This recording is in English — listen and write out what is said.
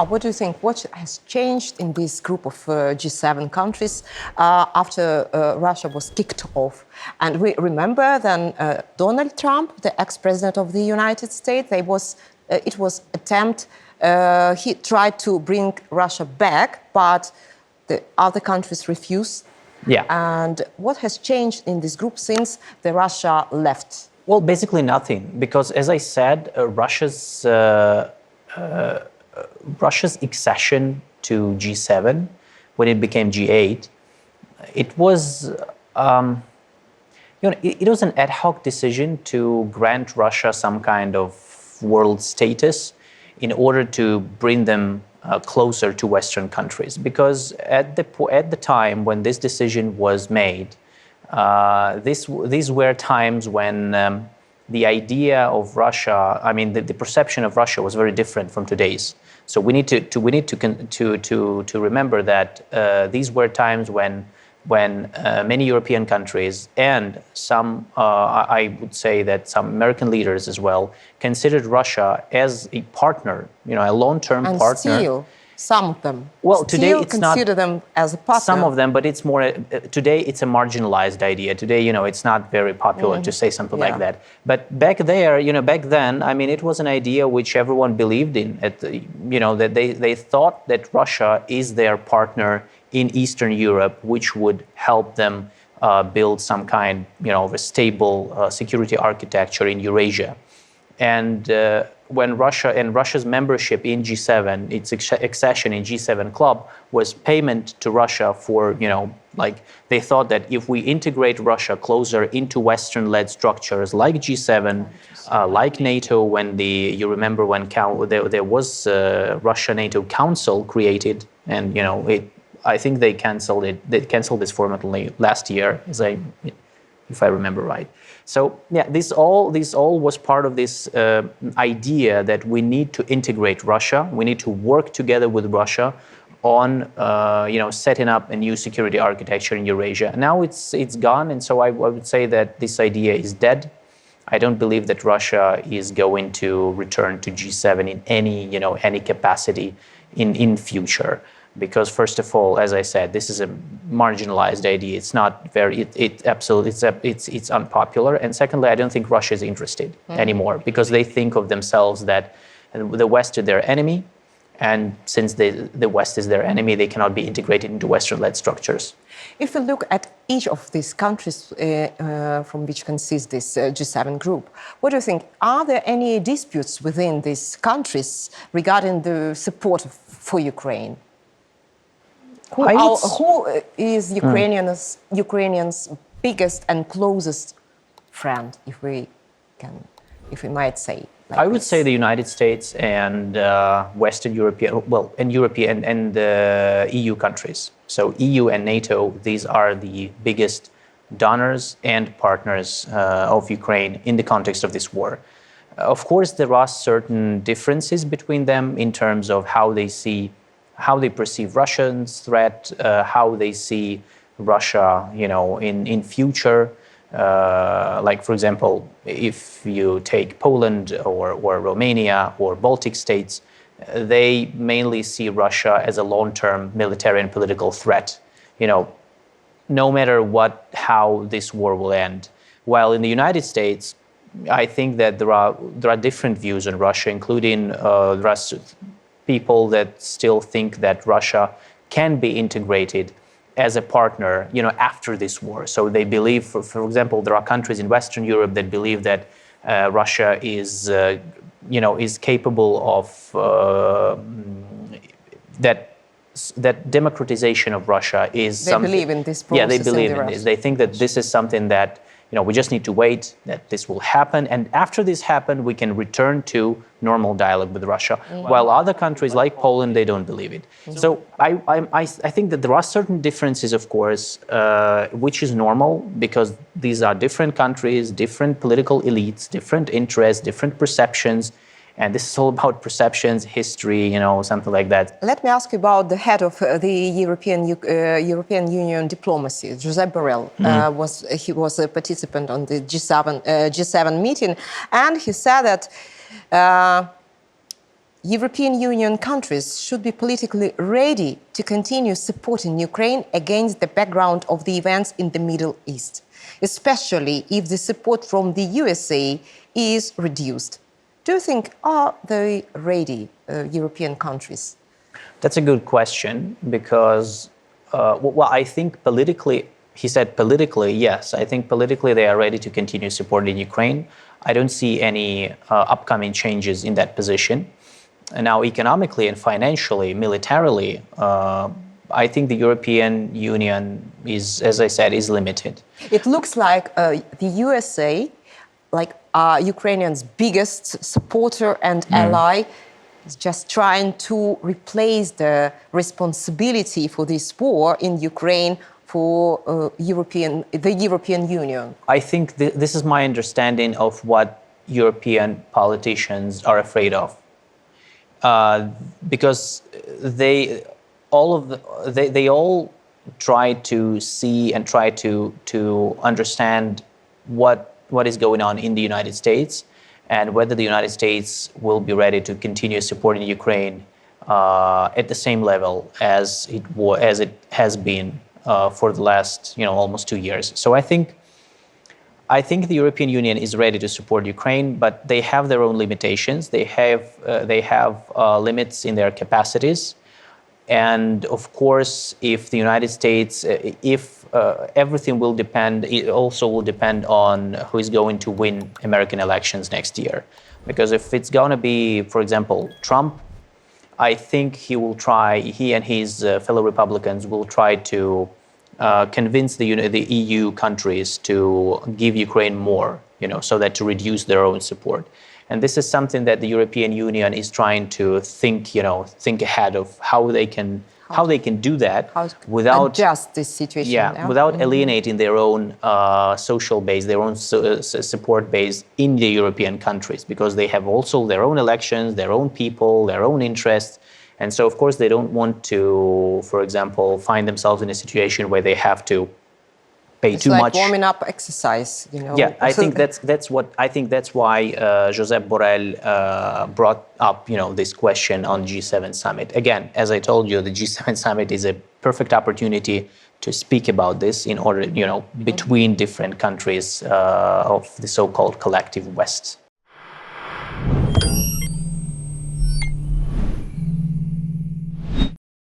What do you think? What has changed in this group of G7 countries after Russia was kicked off? And we remember then Donald Trump, the ex-president of the United States, it was attempt. He tried to bring Russia back, but the other countries refused. Yeah. And what has changed in this group since the Russia left? Well, basically nothing, because as I said, Russia's accession to G7, when it became G8, it was, it was an ad hoc decision to grant Russia some kind of world status in order to bring them closer to Western countries. Because at the time when this decision was made, these were times when the idea of Russia, I mean, the perception of Russia was very different from today's. So we need to remember that these were times when many European countries and some, I would say that some American leaders as well, considered Russia as a partner, a long-term partner. And still, some of them today still it's consider them as a partner. Some of them, but it's more, today it's a marginalized idea. Today, it's not very popular to say something like that. But back there, back then, I mean, it was an idea which everyone believed in. That they thought that Russia is their partner in Eastern Europe, which would help them build some kind, of a stable security architecture in Eurasia. And when Russia's membership in G7, its accession in G7 club, was payment to Russia for, they thought that if we integrate Russia closer into Western-led structures like G7, like NATO, you remember when there was Russia-NATO Council created, and I think they canceled it. They canceled this format only last year, if I remember right. So yeah, this all was part of this idea that we need to integrate Russia. We need to work together with Russia on setting up a new security architecture in Eurasia. Now it's gone, and so I would say that this idea is dead. I don't believe that Russia is going to return to G7 in any capacity in future. Because first of all, as I said, this is a marginalized idea. It's not very. It's unpopular. And secondly, I don't think Russia is interested anymore, because they think of themselves that the West is their enemy, and since the West is their enemy, they cannot be integrated into Western-led structures. If we look at each of these countries from which consists this G7 group, what do you think? Are there any disputes within these countries regarding the support for Ukraine? Who is Ukrainians' biggest and closest friend, if we might say? I would say the United States and Western European, and EU countries. So EU and NATO, these are the biggest donors and partners of Ukraine in the context of this war. Of course, there are certain differences between them in terms of how they perceive Russia's threat, how they see Russia, in future. Like, for example, if you take Poland or Romania or Baltic states, they mainly see Russia as a long-term military and political threat, no matter how this war will end. While in the United States, I think that there are different views on Russia, including people that still think that Russia can be integrated as a partner, after this war. So they believe, for example, there are countries in Western Europe that believe that Russia is capable of that democratization of Russia is something. They believe in this process. Yeah, they believe in this. They think that this is something that we just need to wait, that this will happen. And after this happens, we can return to normal dialogue with Russia. While other countries like Poland, they don't believe it. So I think that there are certain differences, of course, which is normal, because these are different countries, different political elites, different interests, different perceptions. And this is all about perceptions, history, something like that. Let me ask you about the head of the European Union diplomacy, Josep Borrell. He was a participant on the G7 meeting, and he said that European Union countries should be politically ready to continue supporting Ukraine against the background of the events in the Middle East, especially if the support from the USA is reduced. Do you think, are they ready, European countries? That's a good question because, well, I think politically, he said politically, yes. I think politically they are ready to continue supporting Ukraine. I don't see any upcoming changes in that position. And now, economically and financially, militarily, I think the European Union is, as I said, is limited. It looks like the USA, like Ukrainians' biggest supporter and ally, is just trying to replace the responsibility for this war in Ukraine for the European Union. I think this is my understanding of what European politicians are afraid of. Because they all try to see and try to understand what is going on in the United States and whether the United States will be ready to continue supporting Ukraine at the same level as it has been for the last almost 2 years. So I think the European Union is ready to support Ukraine, but they have their own limitations. They have limits in their capacities, and of course, if the United States, everything will depend. It also will depend on who is going to win American elections next year. Because if it's going to be, for example, Trump, I think he and his fellow Republicans will try to convince the EU countries to give Ukraine more, so that to reduce their own support. And this is something that the European Union is trying to think ahead of how they can do that without adjust this situation. Without alienating their own social base, their own support base in the European countries, because they have also their own elections, their own people, their own interests. And so, of course, they don't want to, for example, find themselves in a situation where they have to pay too much. It's like warming up exercise, Yeah, I think that's why Josep Borrell brought up, this question on G7 summit. Again, as I told you, the G7 summit is a perfect opportunity to speak about this in order, between different countries of the so-called collective West.